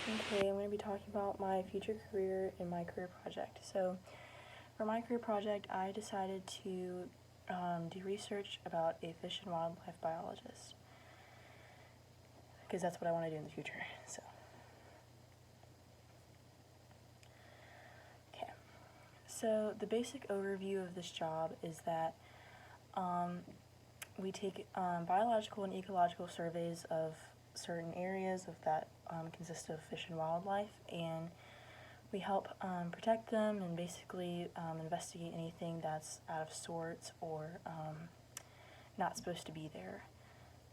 Okay, I'm going to be talking about my future career and my career project. So, for my career project, I decided to do research about a fish and wildlife biologist because that's what I want to do in the future. Okay. So, the basic overview of this job is that we take biological and ecological surveys of certain areas of that consist of fish and wildlife, and we help protect them and basically investigate anything that's out of sorts or not supposed to be there.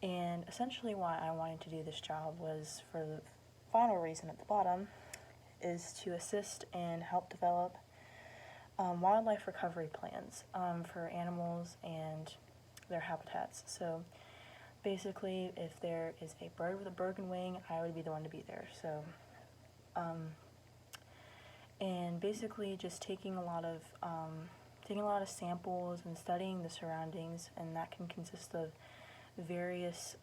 And essentially why I wanted to do this job was for the final reason at the bottom is to assist and help develop wildlife recovery plans for animals and their habitats. So basically, if there is a bird with a broken wing, I would be the one to be there. So and basically just taking a lot of samples and studying the surroundings, and that can consist of various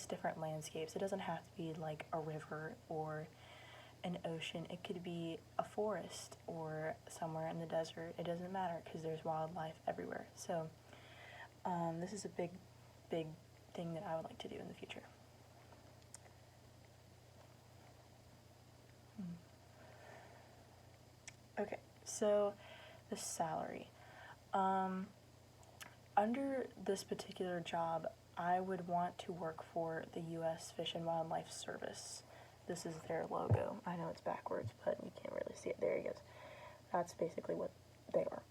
different landscapes. It doesn't have to be like a river or an ocean. It could be a forest or somewhere in the desert. It doesn't matter because there's wildlife everywhere. So this is a big thing that I would like to do in the future. Okay, so the salary. Under this particular job, I would want to work for the U.S. Fish and Wildlife Service. This is their logo. I know it's backwards, but you can't really see it. There it goes. That's basically what they are.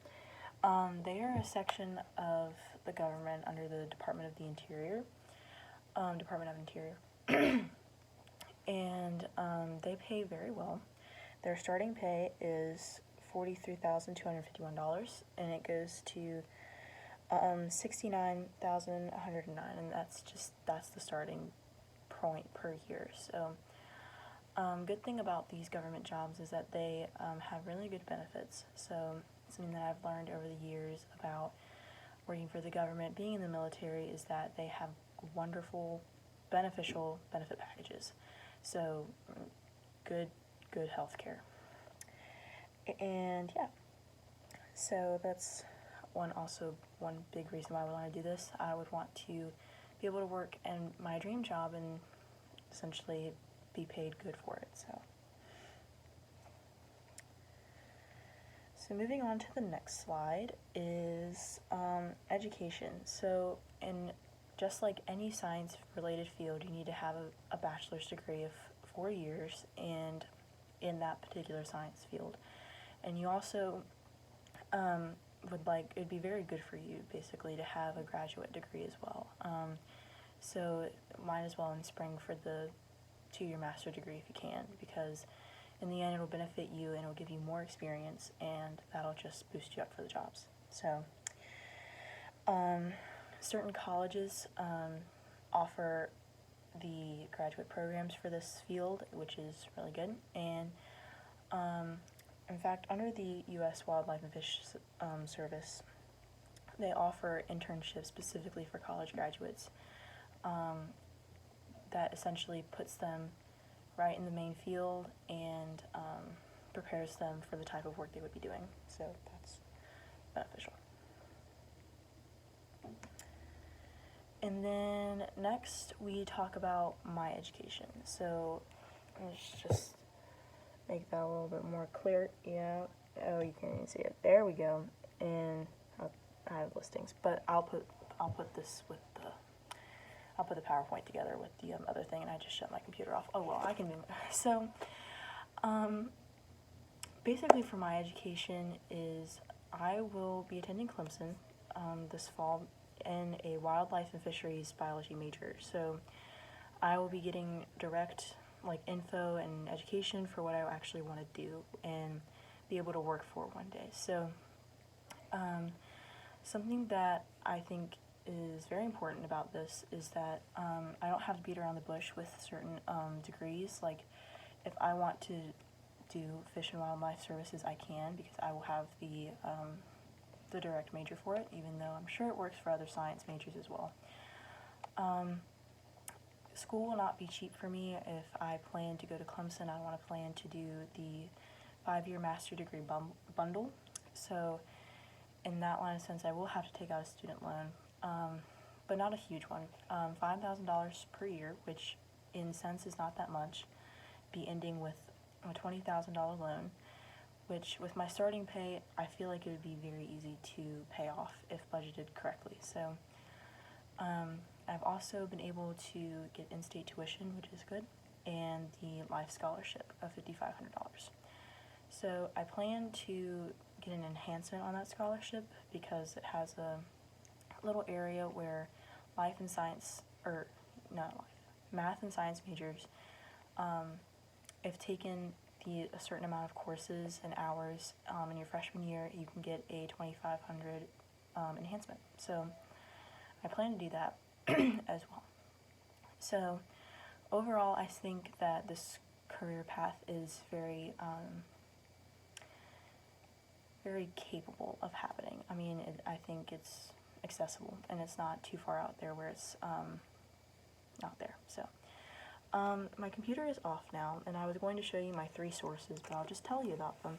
They are a section of the government under the Department of Interior, and they pay very well. Their starting pay is $43,251, and it goes to $69,109, and that's the starting point per year. So, good thing about these government jobs is that they have really good benefits. So, something that I've learned over the years about working for the government, being in the military, is that they have wonderful, beneficial benefit packages. So, good health care. And yeah, so that's one big reason why I would want to do this. I would want to be able to work in my dream job and essentially be paid good for it. So moving on to the next slide is education. So just like any science-related field, you need to have a bachelor's degree of 4 years and in that particular science field. And you also it'd be very good for you basically to have a graduate degree as well. So might as well in spring for the 2-year master degree if you can, because in the end it'll benefit you and it'll give you more experience, and that'll just boost you up for the jobs. So certain colleges offer the graduate programs for this field, which is really good. And in fact, under the U.S. Wildlife and Fish Service, they offer internships specifically for college graduates that essentially puts them right in the main field and prepares them for the type of work they would be doing. So that's beneficial. And then next we talk about my education. So let's just make that a little bit more clear. Yeah. Oh, you can't even see it. There we go. And I have listings, but I'll put the PowerPoint together with the other thing, and I just shut my computer off. Oh well, I can do it. So, basically for my education is I will be attending Clemson this fall in a wildlife and fisheries biology major. So I will be getting direct info and education for what I actually want to do and be able to work for one day. So something that I think is very important about this is that I don't have to beat around the bush with certain degrees. Like if I want to do fish and wildlife services, I can, because I will have the direct major for it, even though I'm sure it works for other science majors as well. school will not be cheap for me if I plan to go to Clemson. I want to plan to do the 5-year master degree bundle. So in that line of sense, I will have to take out a student loan, but not a huge one. $5,000 per year, which in sense is not that much, be ending with a $20,000 loan, which with my starting pay, I feel like it would be very easy to pay off if budgeted correctly. So I've also been able to get in-state tuition, which is good, and the life scholarship of $5,500. So I plan to get an enhancement on that scholarship because it has a little area where life and science, or not life, math and science majors, if taken a certain amount of courses and hours in your freshman year, you can get a $2,500 enhancement. So I plan to do that as well. So overall, I think that this career path is very very capable of happening. I mean, I think it's accessible, and it's not too far out there where it's not there. So my computer is off now, and I was going to show you my 3 sources, but I'll just tell you about them.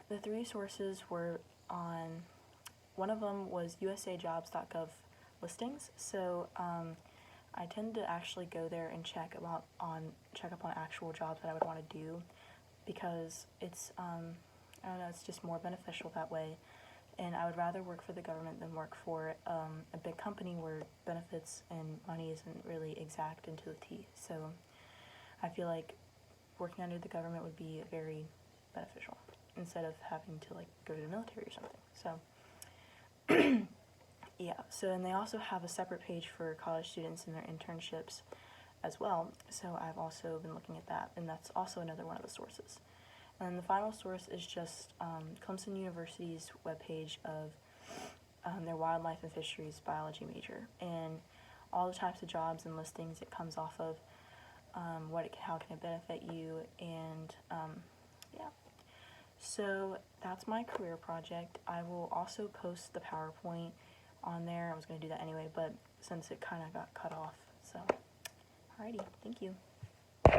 The 3 sources were one of them was usajobs.gov listings. So I tend to actually go there and check up on actual jobs that I would want to do, because it's I don't know, it's just more beneficial that way. And I would rather work for the government than work for a big company where benefits and money isn't really exact into the T. So I feel like working under the government would be very beneficial instead of having to go to the military or something. So yeah. So, and they also have a separate page for college students and their internships as well. So I've also been looking at that, and that's also another one of the sources. And the final source is just Clemson University's webpage of their wildlife and fisheries biology major, and all the types of jobs and listings it comes off of, how can it benefit you, and yeah. So that's my career project. I will also post the PowerPoint on there. I was going to do that anyway, but since it kind of got cut off, so alrighty, thank you.